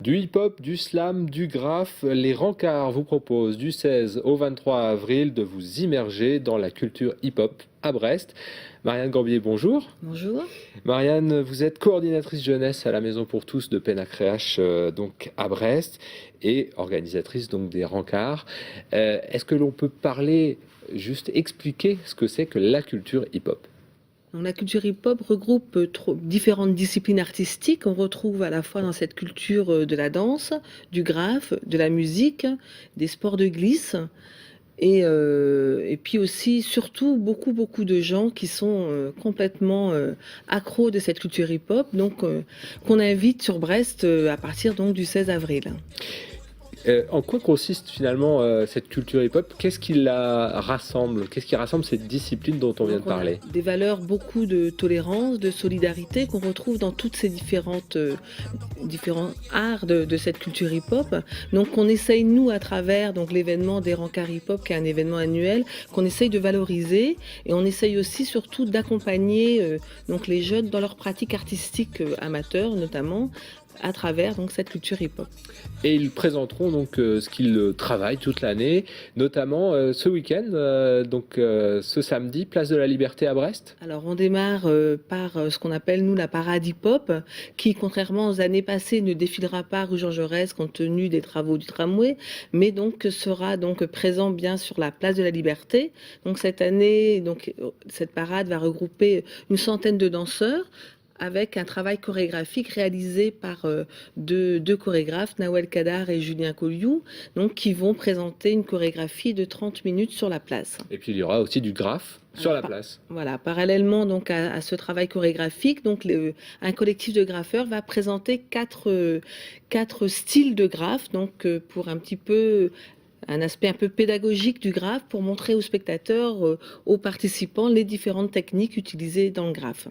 Du hip-hop, du slam, du graphe, les Rancards vous proposent du 16 au 23 avril de vous immerger dans la culture hip-hop à Brest. Marianne Gambier, bonjour. Bonjour. Marianne, vous êtes coordinatrice jeunesse à la Maison pour tous de Pénacréache, donc à Brest, et organisatrice donc des Rancards. Est-ce que l'on peut parler, juste expliquer ce que c'est que la culture hip-hop? Donc, la culture hip-hop regroupe différentes disciplines artistiques. On retrouve à la fois dans cette culture de la danse, du graphe, de la musique, des sports de glisse, et puis aussi, surtout, beaucoup de gens qui sont complètement accros de cette culture hip-hop, donc qu'on invite sur Brest à partir donc du 16 avril. En quoi consiste finalement cette culture hip-hop? Qu'est-ce qui la rassemble? Qu'est-ce qui rassemble cette discipline dont on vient de Donc on a parler? des valeurs, beaucoup de tolérance, de solidarité qu'on retrouve dans toutes ces différents arts de cette culture hip-hop. Donc on essaye, nous, à travers donc l'événement des Rencarts hip-hop, qui est un événement annuel, qu'on essaye de valoriser, et on essaye aussi surtout d'accompagner donc les jeunes dans leur pratique artistique amateur notamment, à travers donc cette culture hip-hop. Et ils présenteront donc ce qu'ils travaillent toute l'année, notamment ce week-end, ce samedi, place de la Liberté à Brest. Alors on démarre par ce qu'on appelle nous la parade hip-hop, qui contrairement aux années passées ne défilera pas rue Jean Jaurès compte tenu des travaux du tramway, mais donc sera donc présent bien sur la place de la Liberté. Donc cette année, cette parade va regrouper une centaine de danseurs, avec un travail chorégraphique réalisé par deux chorégraphes, Nawel Kadar et Julien Colliou, donc qui vont présenter une chorégraphie de 30 minutes sur la place. Et puis il y aura aussi du graphe sur Alors, la place. voilà, parallèlement donc à ce travail chorégraphique, donc un collectif de graffeurs va présenter quatre styles de graphes, donc pour un petit peu un aspect un peu pédagogique du graphe, pour montrer aux spectateurs, aux participants, les différentes techniques utilisées dans le graphe.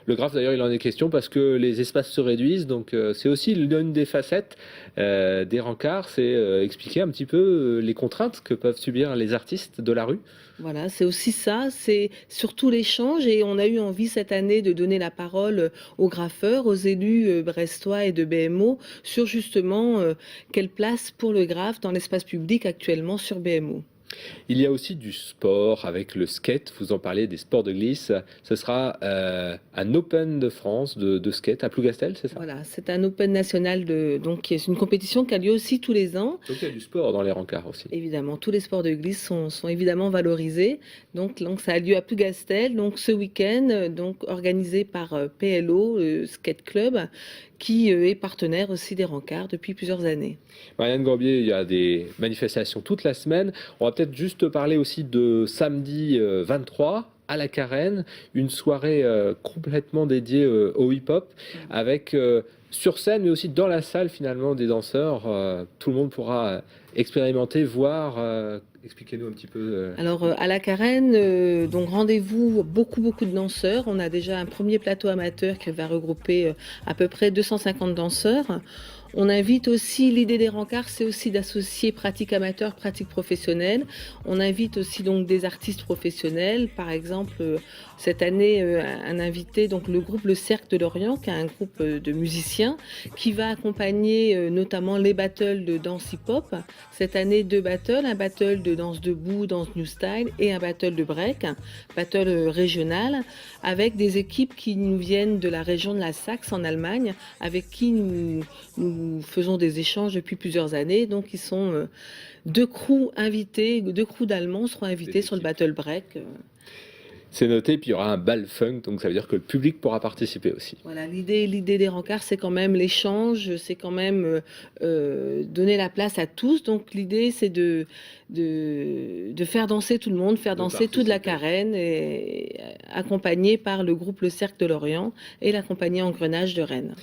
Le graphe d'ailleurs il en est question parce que les espaces se réduisent, donc c'est aussi l'une des facettes des rencarts, c'est expliquer un petit peu les contraintes que peuvent subir les artistes de la rue. Voilà, c'est aussi ça, c'est surtout l'échange, et on a eu envie cette année de donner la parole aux graffeurs, aux élus brestois et de BMO sur justement quelle place pour le graphe dans l'espace public actuellement sur BMO. Il y a aussi du sport avec le skate, vous en parlez des sports de glisse. Ce sera un Open de France de skate à Plougastel, c'est ça? Voilà, c'est un Open national donc c'est une compétition qui a lieu aussi tous les ans. Donc il y a du sport dans les rencarts aussi. Évidemment, tous les sports de glisse sont évidemment valorisés. Donc ça a lieu à Plougastel, donc ce week-end, donc organisé par PLO, Skate Club, qui est partenaire aussi des rencarts depuis plusieurs années. Marianne Gambier, il y a des manifestations toute la semaine. On va peut-être juste parler aussi de samedi 23 à la Carène, une soirée complètement dédiée au hip-hop, avec sur scène, mais aussi dans la salle finalement des danseurs. Tout le monde pourra expérimenter, voir. Expliquez-nous un petit peu. Alors à la Carène, donc rendez-vous beaucoup de danseurs. On a déjà un premier plateau amateur qui va regrouper à peu près 250 danseurs. On invite aussi, l'idée des rencarts, c'est aussi d'associer pratique amateur, pratique professionnelle. On invite aussi donc des artistes professionnels. Par exemple, cette année, un invité, donc le groupe Le Cercle de Lorient, qui est un groupe de musiciens, qui va accompagner notamment les battles de danse hip-hop. Cette année, deux battles, un battle de danse debout, danse new style, et un battle de break, un battle régional, avec des équipes qui nous viennent de la région de la Saxe en Allemagne, avec qui nous faisons des échanges depuis plusieurs années. Donc ils sont deux crews invités, deux crews d'Allemands seront invités sur le battle break. C'est noté, puis il y aura un bal funk, donc ça veut dire que le public pourra participer aussi. Voilà, l'idée des rencarts, c'est quand même l'échange, c'est quand même donner la place à tous. Donc l'idée, c'est de faire danser tout le monde, faire danser toute la Carène, et accompagné par le groupe Le Cercle de Lorient et la compagnie Engrenage de Rennes.